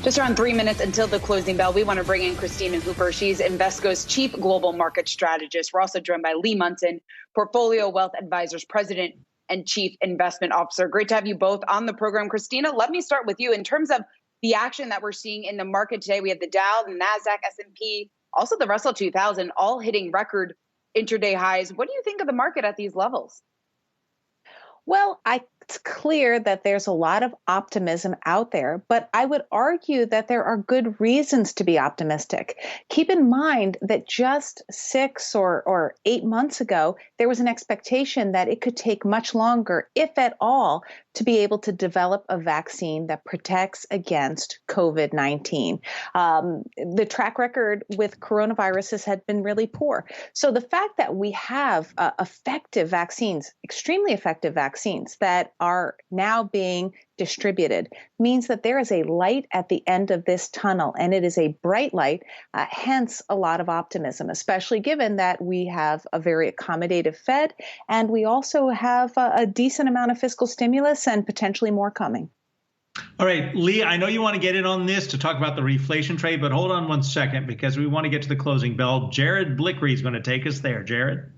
Just around 3 minutes until the closing bell, we want to bring in Christina Hooper. She's Invesco's Chief Global Market Strategist. We're also joined by Lee Munson, Portfolio Wealth Advisors President and Chief Investment Officer. Great to have you both on the program. Christina, let me start with you. In terms of the action that we're seeing in the market today, we have the Dow, the NASDAQ, S&P, also the Russell 2000, all hitting record intraday highs. What do you think of the market at these levels? Well, it's clear that there's a lot of optimism out there, but I would argue that there are good reasons to be optimistic. Keep in mind that just 6 or 8 months ago, there was an expectation that it could take much longer, if at all, to be able to develop a vaccine that protects against COVID-19. The track record with coronaviruses had been really poor. So the fact that we have effective vaccines, extremely effective vaccines that are now being distributed means that there is a light at the end of this tunnel, and it is a bright light, hence a lot of optimism, especially given that we have a very accommodative Fed and we also have a decent amount of fiscal stimulus and potentially more coming. All right, Lee, I know you want to get in on this to talk about the reflation trade, but hold on one second because we want to get to the closing bell. Jared Blickery is going to take us there. Jared?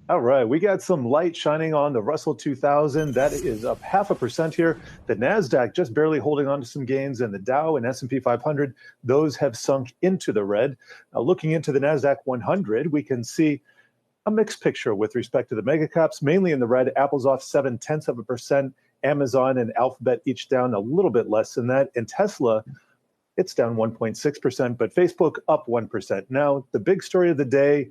All right, we got some light shining on the Russell 2000. That is up 0.5% here. The NASDAQ just barely holding on to some gains, and the Dow and S&P 500, those have sunk into the red. Now, looking into the NASDAQ 100, we can see a mixed picture with respect to the mega caps, mainly in the red. Apple's off 0.7%. Amazon and Alphabet each down a little bit less than that. And Tesla, it's down 1.6%, but Facebook up 1%. Now, the big story of the day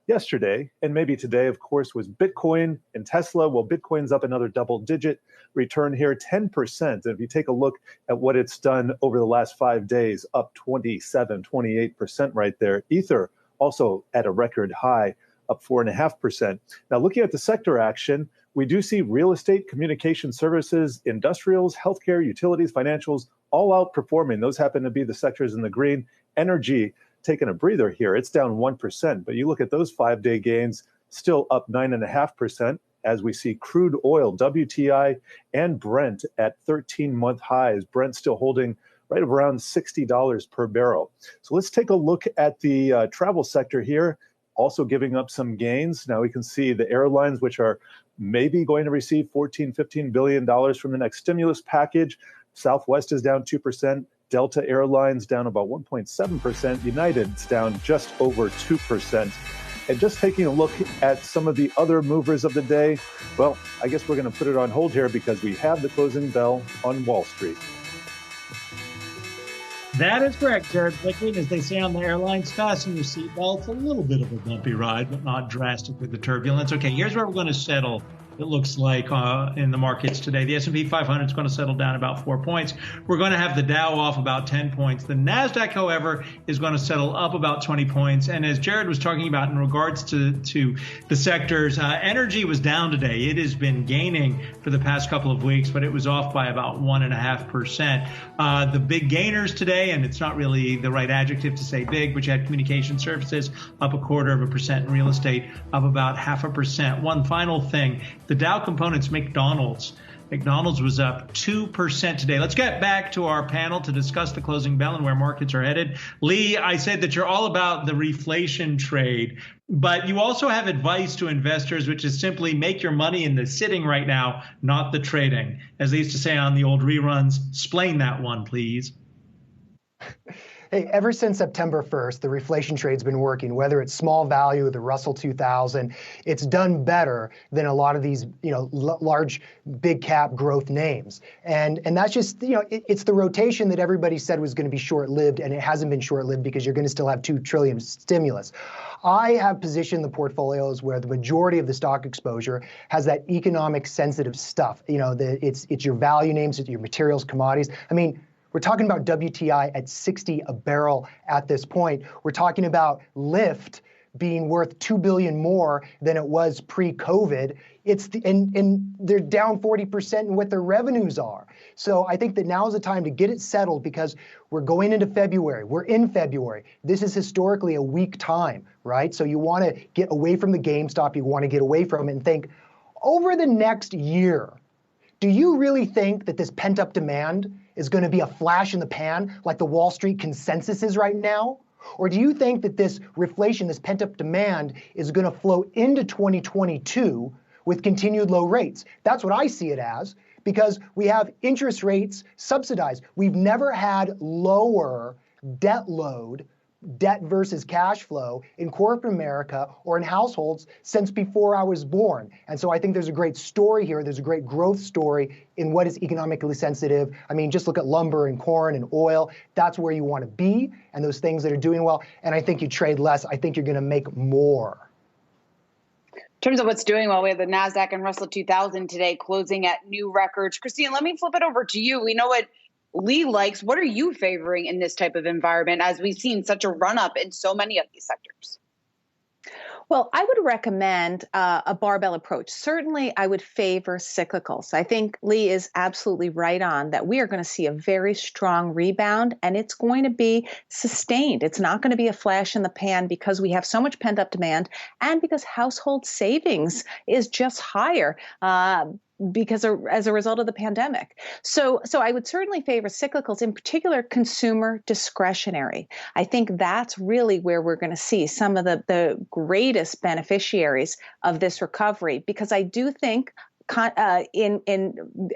yesterday, and maybe today, of course, was Bitcoin and Tesla. Well, Bitcoin's up another double-digit return here, 10%. And if you take a look at what it's done over the last 5 days, up 27, 28% right there. Ether also at a record high, up 4.5%. Now, looking at the sector action, we do see real estate, communication services, industrials, healthcare, utilities, financials, all outperforming. Those happen to be the sectors in the green. Energy taking a breather here. It's down 1%, but you look at those 5-day gains, still up 9.5%, as we see crude oil, WTI, and Brent at 13-month highs. Brent still holding right around $60 per barrel. So let's take a look at the travel sector here, also giving up some gains. Now we can see the airlines, which are maybe going to receive $14-15 billion from the next stimulus package. Southwest is down 2%. Delta Airlines down about 1.7%. United's down just over 2%. And just taking a look at some of the other movers of the day, well, I guess we're going to put it on hold here because we have the closing bell on Wall Street. That is correct, Jared Blickery. As they say on the airlines, fasten your seatbelts. A little bit of a bumpy ride, but not drastic with the turbulence. Okay, here's where we're going to settle. It looks like in the markets today. The S&P 500 is going to settle down about 4 points. We're going to have the Dow off about 10 points. The NASDAQ, however, is going to settle up about 20 points. And as Jared was talking about in regards to the sectors, energy was down today. It has been gaining for the past couple of weeks, but it was off by about 1.5%. The big gainers today, and it's not really the right adjective to say big, but you had communication services up 0.25%, and real estate up about 0.5%. One final thing. The Dow components, McDonald's was up 2% today. Let's get back to our panel to discuss the closing bell and where markets are headed. Lee, I said that you're all about the reflation trade, but you also have advice to investors, which is simply make your money in the sitting right now, not the trading. As they used to say on the old reruns, explain that one, please. Hey, ever since September 1st, the reflation trade's been working, whether it's small value, the Russell 2000, it's done better than a lot of these, large big cap growth names. And that's just, it's the rotation that everybody said was going to be short-lived, and it hasn't been short-lived because you're going to still have $2 trillion stimulus. I have positioned the portfolios where the majority of the stock exposure has that economic sensitive stuff. It's your value names, it's your materials, commodities. I mean, we're talking about WTI at 60 a barrel at this point. We're talking about Lyft being worth $2 billion more than it was pre-COVID. And they're down 40% in what their revenues are. So I think that now is the time to get it settled because we're going into February. We're in February. This is historically a weak time, right? So you want to get away from the GameStop. You want to get away from it and think, over the next year, do you really think that this pent-up demand is going to be a flash in the pan like the Wall Street consensus is right now? Or do you think that this reflation, this pent-up demand, is going to flow into 2022 with continued low rates? That's what I see it as, because we have interest rates subsidized. We've never had lower debt load, debt versus cash flow in corporate America or in households since before I was born. And so I think there's a great story here. There's a great growth story in what is economically sensitive. I mean, just look at lumber and corn and oil. That's where you want to be, and those things that are doing well. And I think you trade less. I think you're going to make more. In terms of what's doing well, we have the NASDAQ and Russell 2000 today closing at new records. Christine, let me flip it over to you. We know what Lee likes. What are you favoring in this type of environment as we've seen such a run up in so many of these sectors? Well, I would recommend a barbell approach. Certainly, I would favor cyclicals. I think Lee is absolutely right on that we are going to see a very strong rebound, and it's going to be sustained. It's not going to be a flash in the pan because we have so much pent-up demand and because household savings is just higher. Because as a result of the pandemic. So I would certainly favor cyclicals, in particular consumer discretionary. I think that's really where we're going to see some of the greatest beneficiaries of this recovery, because I do think in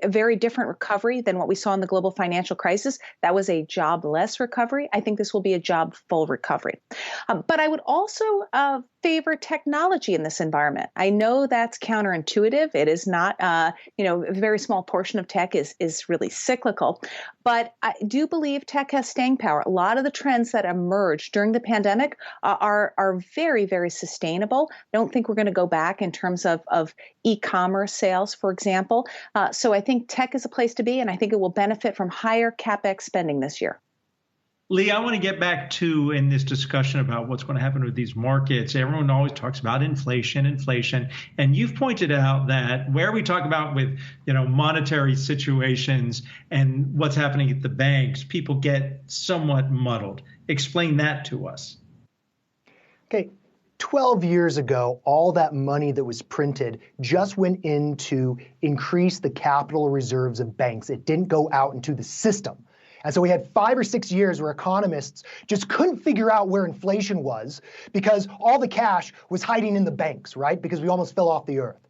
a very different recovery than what we saw in the global financial crisis. That was a jobless recovery. I think this will be a job-full recovery. But I would also favor technology in this environment. I know that's counterintuitive. It is not, a very small portion of tech is really cyclical, but I do believe tech has staying power. A lot of the trends that emerged during the pandemic are very, very sustainable. I don't think we're going to go back in terms of e-commerce sales, for example. So I think tech is a place to be, and I think it will benefit from higher CapEx spending this year. Lee, I want to get back to in this discussion about what's going to happen with these markets. Everyone always talks about inflation, and you've pointed out that where we talk about with monetary situations and what's happening at the banks, people get somewhat muddled. Explain that to us. Okay. 12 years ago, all that money that was printed just went in to increase the capital reserves of banks. It didn't go out into the system. And so we had 5 or 6 years where economists just couldn't figure out where inflation was because all the cash was hiding in the banks, right? Because we almost fell off the earth.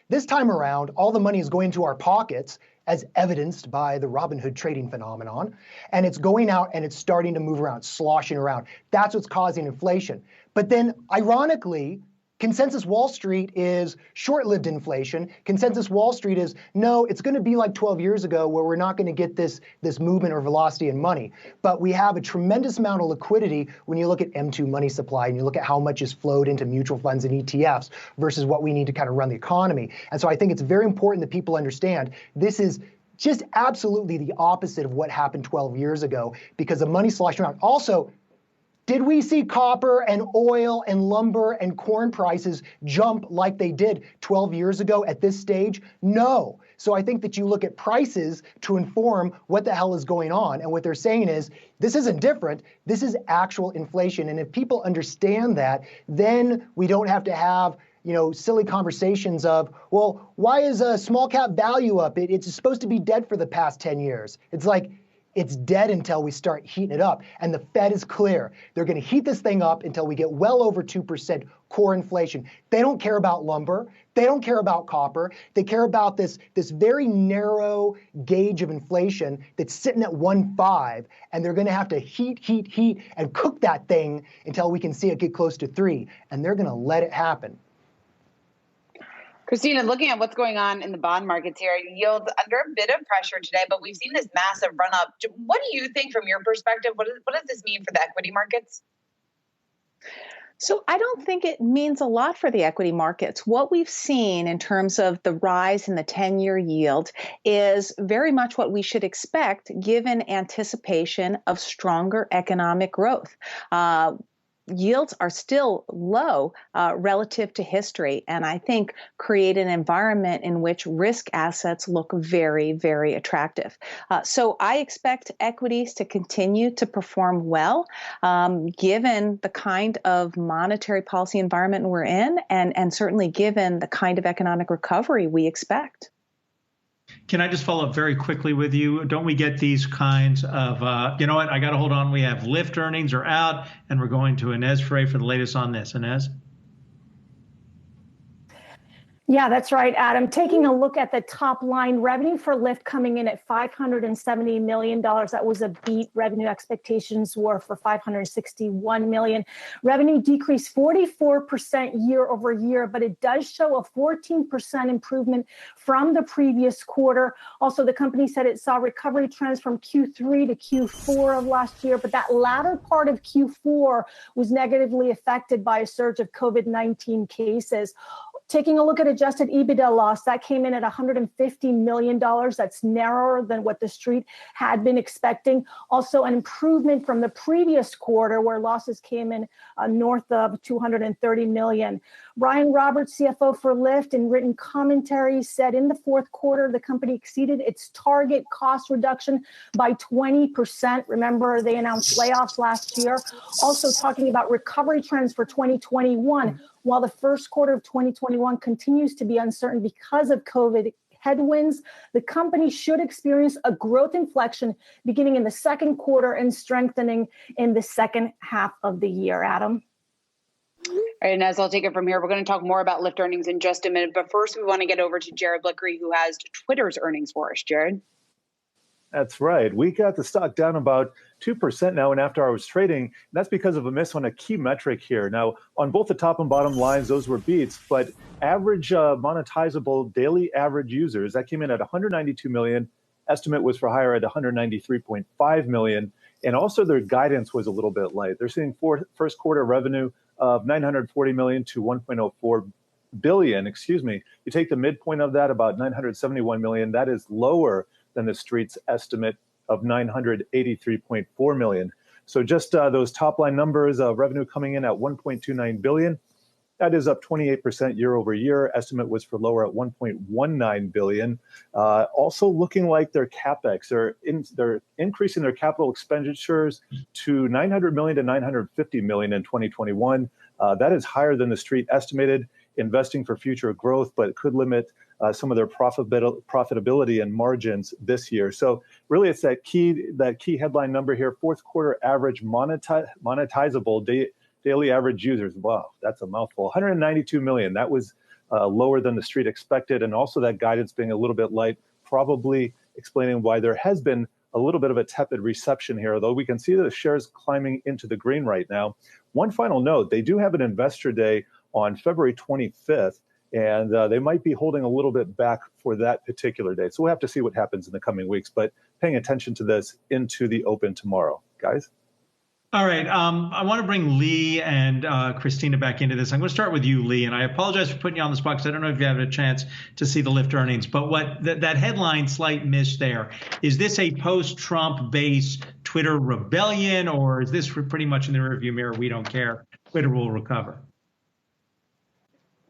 This time around, all the money is going into our pockets, as evidenced by the Robin Hood trading phenomenon, and it's going out and it's starting to move around, sloshing around. That's what's causing inflation. But then, ironically, consensus Wall Street is short-lived inflation. Consensus Wall Street is, no, it's going to be like 12 years ago where we're not going to get this movement or velocity in money. But we have a tremendous amount of liquidity when you look at M2 money supply and you look at how much is flowed into mutual funds and ETFs versus what we need to kind of run the economy. And so I think it's very important that people understand this is just absolutely the opposite of what happened 12 years ago because the money sloshing around. Also, did we see copper and oil and lumber and corn prices jump like they did 12 years ago at this stage? No. So I think that you look at prices to inform what the hell is going on. And what they're saying is, this isn't different. This is actual inflation. And if people understand that, then we don't have to have silly conversations of, well, why is a small cap value up? It's supposed to be dead for the past 10 years. It's like, it's dead until we start heating it up. And the Fed is clear. They're going to heat this thing up until we get well over 2% core inflation. They don't care about lumber. They don't care about copper. They care about this very narrow gauge of inflation that's sitting at 1.5, and they're going to have to heat, and cook that thing until we can see it get close to 3, and they're going to let it happen. Christina, looking at what's going on in the bond markets here, yields under a bit of pressure today, but we've seen this massive run up. What do you think from your perspective? What does this mean for the equity markets? So I don't think it means a lot for the equity markets. What we've seen in terms of the rise in the 10-year yield is very much what we should expect given anticipation of stronger economic growth. Yields are still low relative to history, and I think create an environment in which risk assets look very, very attractive. So I expect equities to continue to perform well, given the kind of monetary policy environment we're in, and certainly given the kind of economic recovery we expect. Can I just follow up very quickly with you? Don't we get these kinds of, you know what, I got to hold on. We have Lyft earnings are out, and we're going to Inez Frey for the latest on this. Inez? Yeah, that's right, Adam. Taking a look at the top line, revenue for Lyft coming in at $570 million. That was a beat. Revenue expectations were for $561 million. Revenue decreased 44% year over year, but it does show a 14% improvement from the previous quarter. Also, the company said it saw recovery trends from Q3 to Q4 of last year, but that latter part of Q4 was negatively affected by a surge of COVID-19 cases. Taking a look at adjusted EBITDA loss, that came in at $150 million. That's narrower than what the street had been expecting. Also, an improvement from the previous quarter where losses came in north of $230 million. Ryan Roberts, CFO for Lyft, in written commentary said in the fourth quarter, the company exceeded its target cost reduction by 20%. Remember, they announced layoffs last year. Also talking about recovery trends for 2021. While the first quarter of 2021 continues to be uncertain because of COVID headwinds, the company should experience a growth inflection beginning in the second quarter and strengthening in the second half of the year. Adam? All right, Inez, I'll take it from here. We're going to talk more about Lyft earnings in just a minute, but first we want to get over to Jared Blickery, who has Twitter's earnings for us. Jared? That's right. We got the stock down about 2% now in after-hours trading. And that's because of a miss on a key metric here. Now, on both the top and bottom lines, those were beats, but average monetizable daily average users, that came in at 192 million. Estimate was for higher at 193.5 million. And also their guidance was a little bit light. They're seeing first quarter revenue of 940 million to 1.04 billion, You take the midpoint of that, about 971 million. That is lower than the street's estimate of 983.4 million. So just those top line numbers of revenue coming in at 1.29 billion. That is up 28% year over year. Estimate was for lower at 1.19 billion. Also looking like their CapEx, they're increasing their capital expenditures to 900 million to 950 million in 2021. That is higher than the street estimated, investing for future growth, but it could limit some of their profitability and margins this year. So really, it's that key headline number here: fourth quarter average monetizable daily average users. Wow, that's a mouthful. 192 million. That was lower than the street expected, and also that guidance being a little bit light, probably explaining why there has been a little bit of a tepid reception here, although we can see that the shares climbing into the green right now. One final note: they do have an investor day on February 25th. And they might be holding a little bit back for that particular day. So we'll have to see what happens in the coming weeks, but paying attention to this into the open tomorrow. Guys? All right. I want to bring Lee and Christina back into this. I'm going to start with you, Lee, and I apologize for putting you on the spot because I don't know if you have a chance to see the Lyft earnings, but that headline slight miss there, is this a post-Trump base Twitter rebellion, or is this pretty much in the rearview mirror? We don't care. Twitter will recover.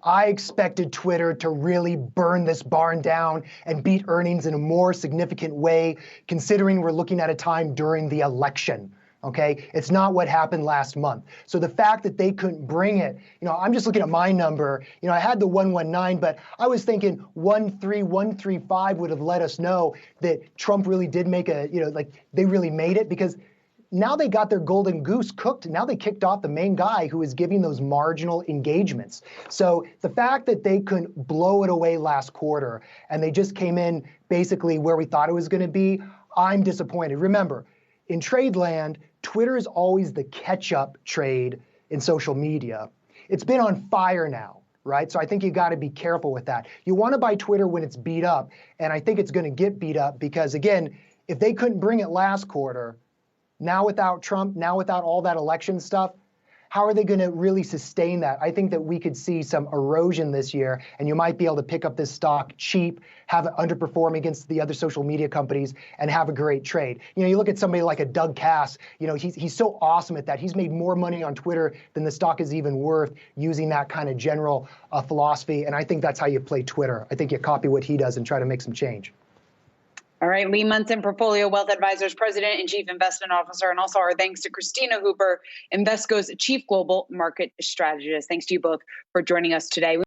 I expected Twitter to really burn this barn down and beat earnings in a more significant way, considering we're looking at a time during the election. Okay, it's not what happened last month. So the fact that they couldn't bring it, I'm just looking at my number. I had the 119, but I was thinking 13135 would have let us know that Trump really did make they really made it, because now they got their golden goose cooked. Now they kicked off the main guy who was giving those marginal engagements. So the fact that they couldn't blow it away last quarter and they just came in basically where we thought it was going to be, I'm disappointed. Remember, in trade land, Twitter is always the catch-up trade in social media. It's been on fire now, right? So I think you got to be careful with that. You want to buy Twitter when it's beat up, and I think it's going to get beat up because, again, if they couldn't bring it last quarter, now without Trump, now without all that election stuff, how are they going to really sustain that? I think that we could see some erosion this year, and you might be able to pick up this stock cheap, have it underperform against the other social media companies, and have a great trade. You look at somebody like a Doug Cass, he's so awesome at that. He's made more money on Twitter than the stock is even worth using that kind of general philosophy, and I think that's how you play Twitter. I think you copy what he does and try to make some change. All right, Lee Munson, Portfolio Wealth Advisors President and Chief Investment Officer, and also our thanks to Christina Hooper, Invesco's Chief Global Market Strategist. Thanks to you both for joining us today.